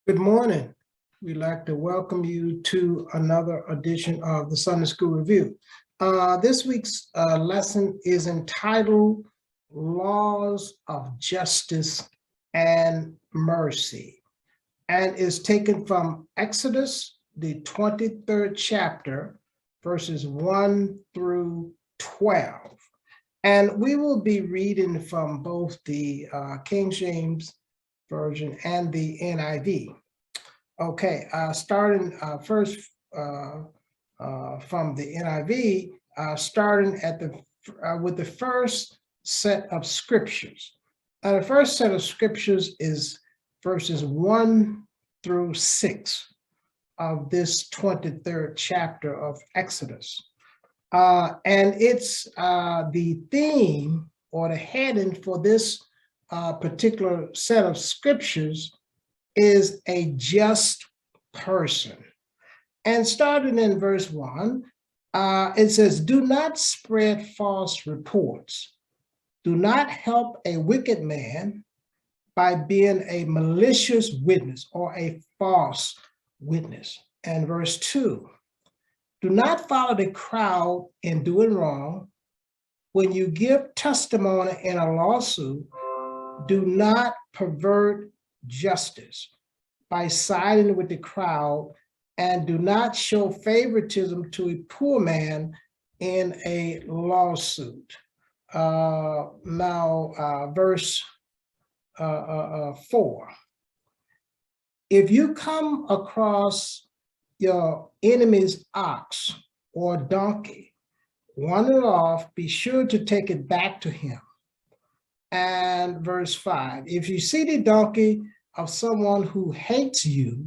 Good morning. We'd like to welcome you to another edition of the Sunday School Review. This week's lesson is entitled Laws of Justice and Mercy, and is taken from Exodus, the 23rd chapter, verses 1 through 12. And we will be reading from both the King James Version and the NIV. Okay, starting first from the NIV, starting at with the first set of scriptures. The first set of scriptures is verses 1 through 6 of this 23rd chapter of Exodus. And it's the theme or the heading for this particular set of scriptures is a just person. And starting in verse 1, it says, "Do not spread false reports. Do not help a wicked man by being a malicious witness or a false witness." And verse 2, "Do not follow the crowd in doing wrong. When you give testimony in a lawsuit, do not pervert justice by siding with the crowd, and do not show favoritism to a poor man in a lawsuit." Verse 4. "If you come across your enemy's ox or donkey wandering off, be sure to take it back to him." And verse 5, "If you see the donkey of someone who hates you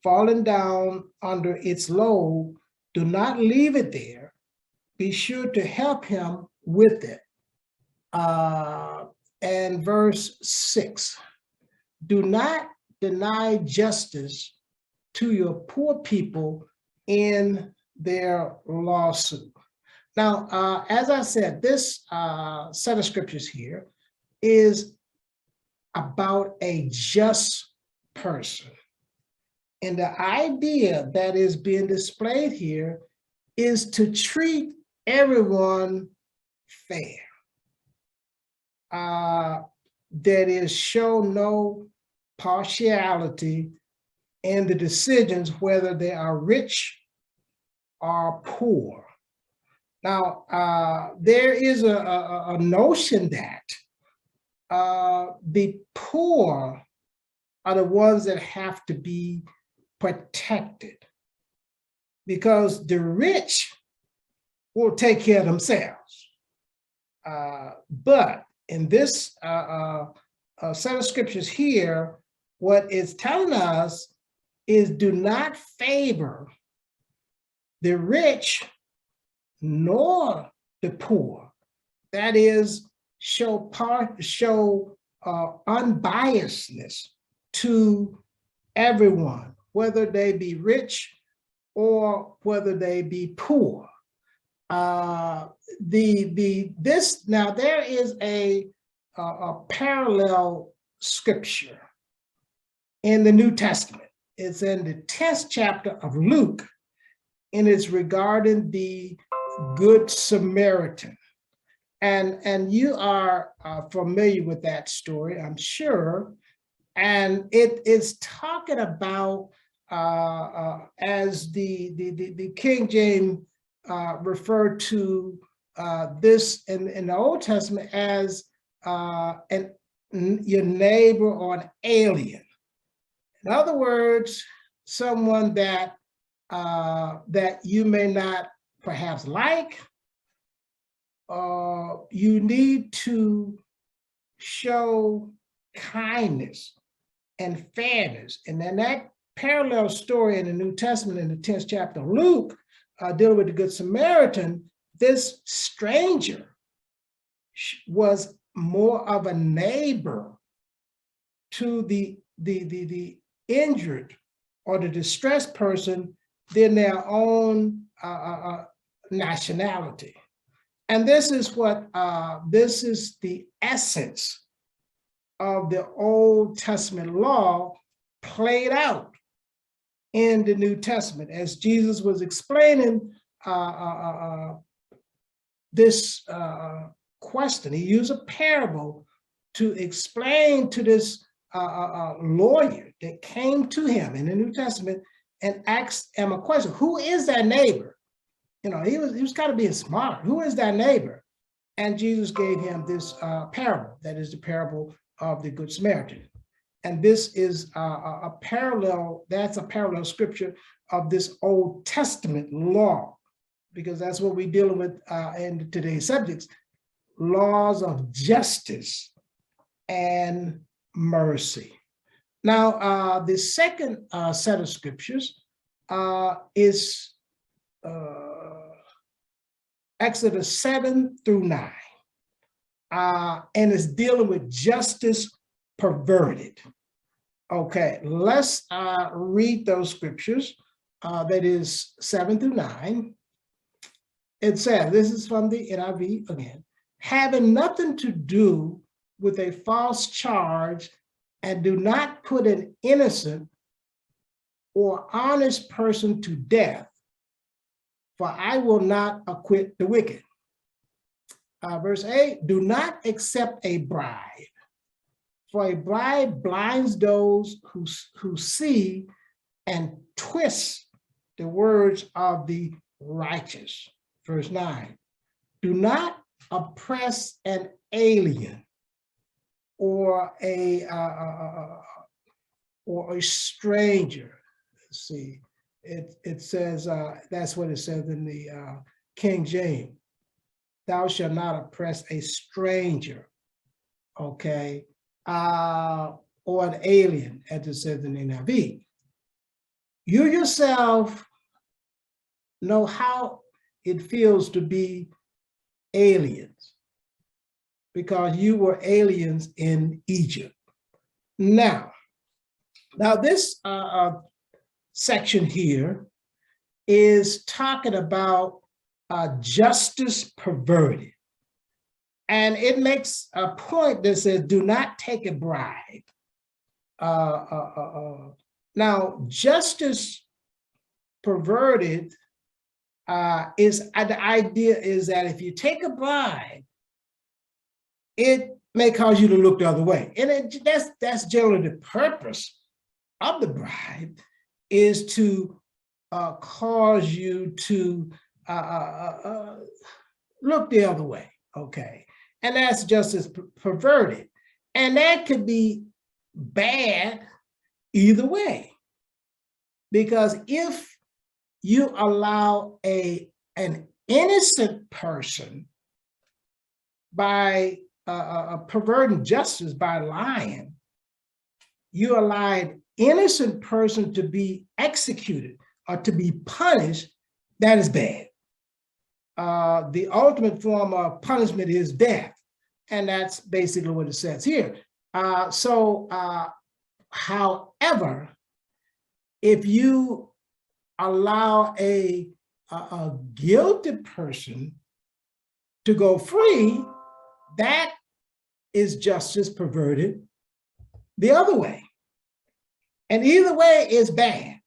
falling down under its load, do not leave it there. Be sure to help him with it." And verse 6, "Do not deny justice to your poor people in their lawsuit." Now, as I said, this set of scriptures here is about a just person. And the idea that is being displayed here is to treat everyone fair. That is, show no partiality in the decisions, whether they are rich or poor. Now, there is a notion that the poor are the ones that have to be protected, because the rich will take care of themselves. But in this set of scriptures here, what it's telling us is, do not favor the rich nor the poor. That is, show unbiasedness to everyone, whether they be rich or whether they be poor. Now there is a parallel scripture in the New Testament. It's in the 10th chapter of Luke, and it's regarding the Good Samaritan. And you are familiar with that story, I'm sure. And it is talking about, as the King James referred to this in the Old Testament as your neighbor or an alien. In other words, someone that you may not perhaps like. You need to show kindness and fairness. And then that parallel story in the New Testament, in the 10th chapter of Luke, dealing with the Good Samaritan, this stranger was more of a neighbor to the injured or the distressed person than their own nationality. And this is the essence of the Old Testament law played out in the New Testament as Jesus was explaining this question. He used a parable to explain to this lawyer that came to him in the New Testament and asked him a question: who is that neighbor? You know, he was kind of being smart. Who is that neighbor? And Jesus gave him this parable. That is the parable of the Good Samaritan. And this is a parallel, that's a parallel scripture of this Old Testament law, because that's what we're dealing with in today's subjects, laws of justice and mercy. Now, the second set of scriptures is Exodus 7 through 9, and it's dealing with justice perverted. Okay, let's read those scriptures. That is 7 through 9. It says, this is from the NIV again, having nothing to do with a false charge, and do not put an innocent or honest person to death, for I will not acquit the wicked. Verse 8, do not accept a bribe, for a bribe blinds those who see and twists the words of the righteous. Verse 9, do not oppress an alien or a stranger. Let's see, it says, that's what it says in the King James. Thou shalt not oppress a stranger, okay, or an alien, as it says in the NIV. You yourself know how it feels to be aliens, because you were aliens in Egypt. Now this section here is talking about justice perverted. And it makes a point that says, do not take a bribe. Now, justice perverted is the idea is that if you take a bribe, it may cause you to look the other way. And that's generally the purpose of the bribe, is to cause you to look the other way, okay? And that's justice perverted. And that could be bad either way. Because if you allow an innocent person by perverting justice by lying, you allow an innocent person to be executed or to be punished, that is bad. The ultimate form of punishment is death. And that's basically what it says here. However, if you allow a guilty person to go free, that is justice perverted the other way. And either way is bad,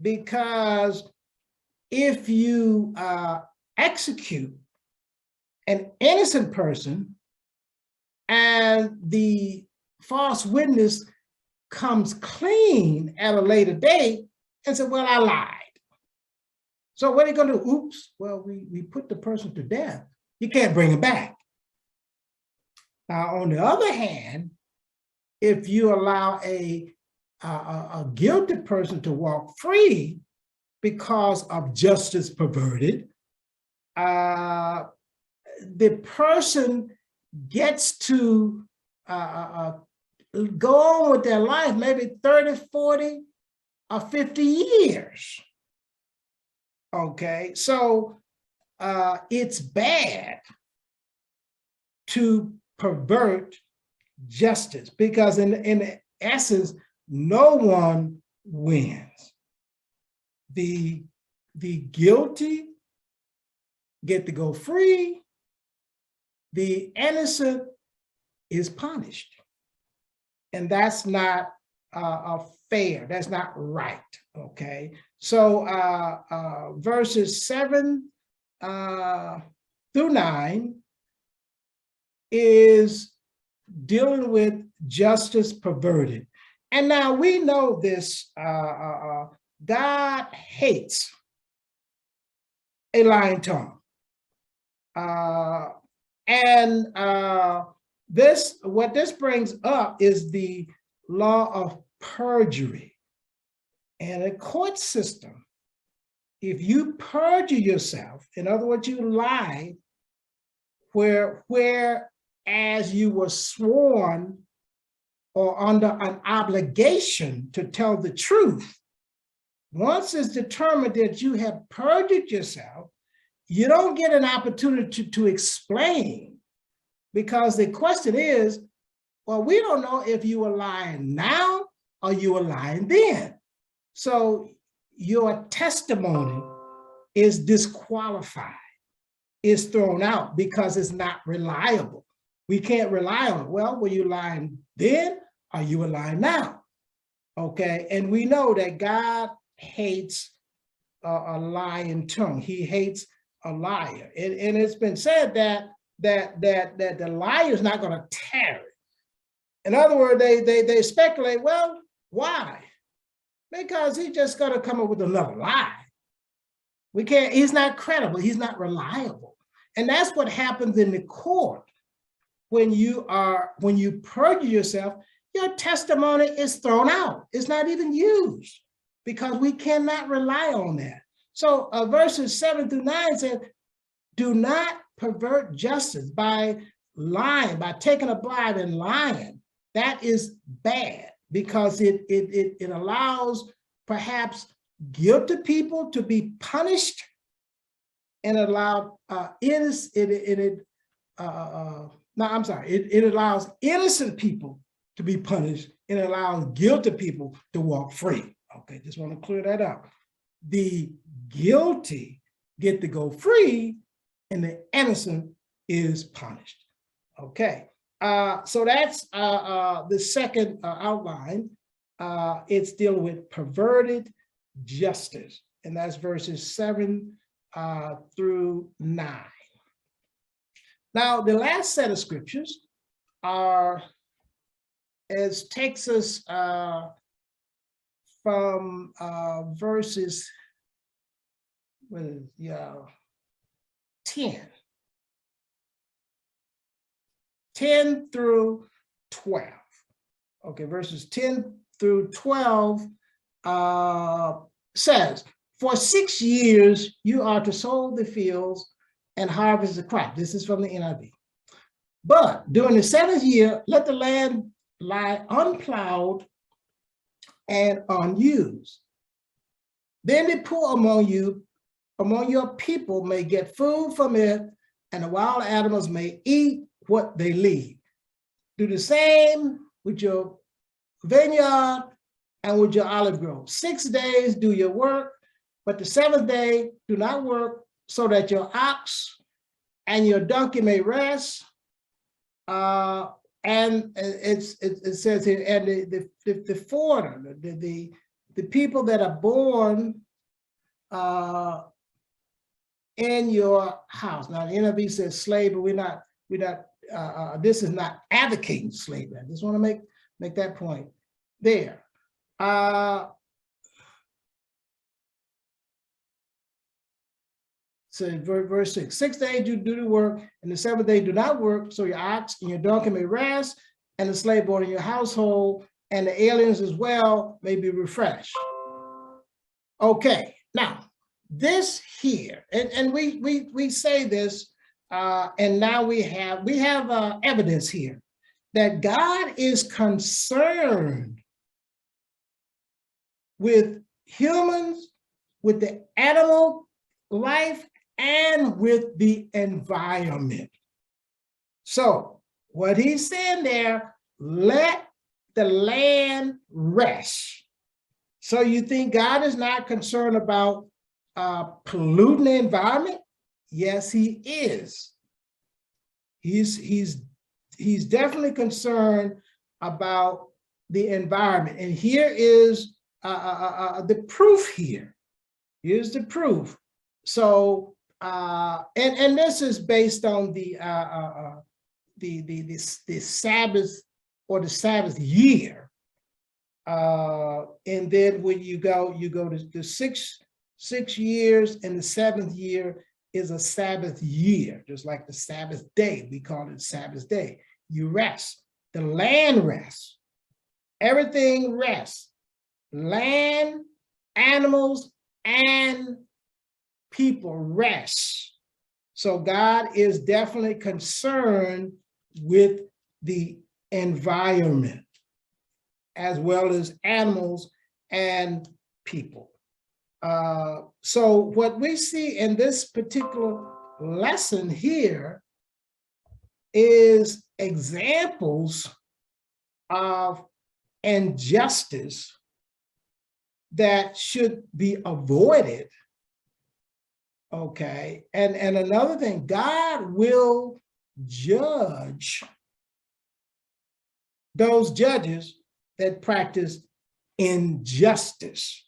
because if you execute an innocent person and the false witness comes clean at a later date and said, well, I lied. So what are you going to do? Oops, well, we put the person to death. You can't bring him back. Now, on the other hand, if you allow a guilty person to walk free because of justice perverted, the person gets to go on with their life, maybe 30, 40, or 50 years. Okay, so it's bad to pervert justice, because in essence, no one wins. The guilty get to go free, the innocent is punished. And that's not fair. That's not right. Okay. So verses 7 through 9 is dealing with justice perverted. And now we know this, God hates a lying tongue. What this brings up is the law of perjury. And a court system, if you perjure yourself, in other words, you lie, whereas you were sworn or under an obligation to tell the truth, once it's determined that you have perjured yourself, you don't get an opportunity to explain, because the question is, well, we don't know if you were lying now or you were lying then. So your testimony is disqualified, is thrown out because it's not reliable. We can't rely on it. Well, were you lying then or you were lying now? Okay, and we know that God hates a lying tongue. He hates a liar. And it's been said that the liar is not going to tarry. In other words, they speculate, well, why? Because he's just going to come up with another lie. We can't, he's not credible, he's not reliable. And that's what happens in the court. When you perjure yourself, your testimony is thrown out. It's not even used because we cannot rely on that. So verses 7 through 9 says, do not pervert justice by lying, by taking a bribe and lying. That is bad because it allows perhaps guilty people to be punished and allow it allows innocent people to be punished and allows guilty people to walk free. Okay, just want to clear that up. The guilty get to go free and the innocent is punished. Okay, so that's the second outline. It's dealing with perverted justice, and that's verses 7 through 9. Now, the last set of scriptures takes us from verses 10 through 12. Okay, verses 10 through 12 says, for 6 years you are to sow the fields and harvest the crop. This is from the NIV. But during the 7th year, let the land lie unplowed and unused. Then the poor among your people may get food from it, and the wild animals may eat what they leave. Do the same with your vineyard and with your olive grove. 6 days do your work, but the 7th day do not work, so that your ox and your donkey may rest. And it says here, and the foreigner, the people that are born in your house. Now the NIV says slave, but this is not advocating slavery. I just want to make that point there. So verse 6, 6 days you do the work, and the 7th day do not work, so your ox and your donkey may rest, and the slave born in your household, and the aliens as well may be refreshed. Okay, now this here, and we say this, and now we have evidence here that God is concerned with humans, with the animal life, and with the environment. So what he's saying there, let the land rest. So you think God is not concerned about polluting the environment? Yes, he is. He's definitely concerned about the environment. And here is the proof here. Here's the proof. So, and this is based on the Sabbath, or the Sabbath year. And then when you go to the 6 years, and the 7th year is a Sabbath year, just like the Sabbath day. We call it Sabbath day. You rest. The land rests. Everything rests. Land, animals, and people rest. So God is definitely concerned with the environment, as well as animals and people. So what we see in this particular lesson here is examples of injustice that should be avoided. Okay, and another thing, God will judge those judges that practice injustice.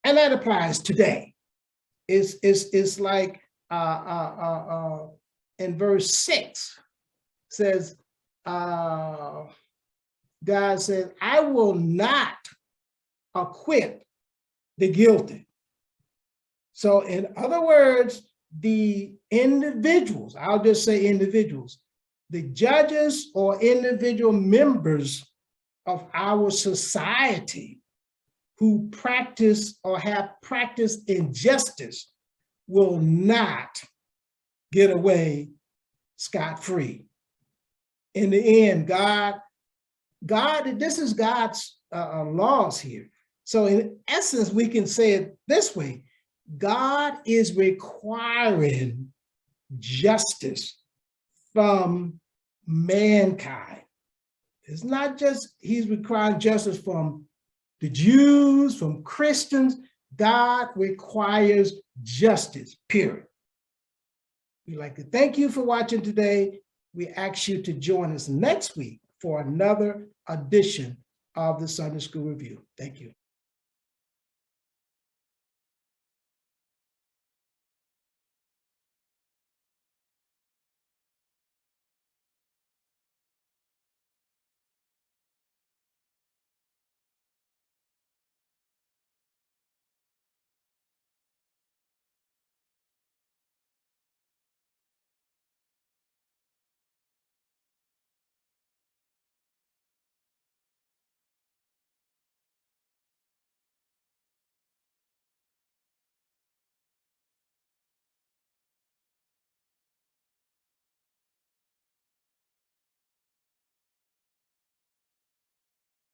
And that applies today. It's like in verse 6 says, God says, I will not acquit the guilty. So in other words, the individuals, I'll just say individuals, the judges or individual members of our society who practice or have practiced injustice will not get away scot-free. In the end, God, this is God's laws here. So in essence, we can say it this way: God is requiring justice from mankind. It's not just he's requiring justice from the Jews, from Christians. God requires justice, period. We'd like to thank you for watching today. We ask you to join us next week for another edition of the Sunday School Review. Thank you.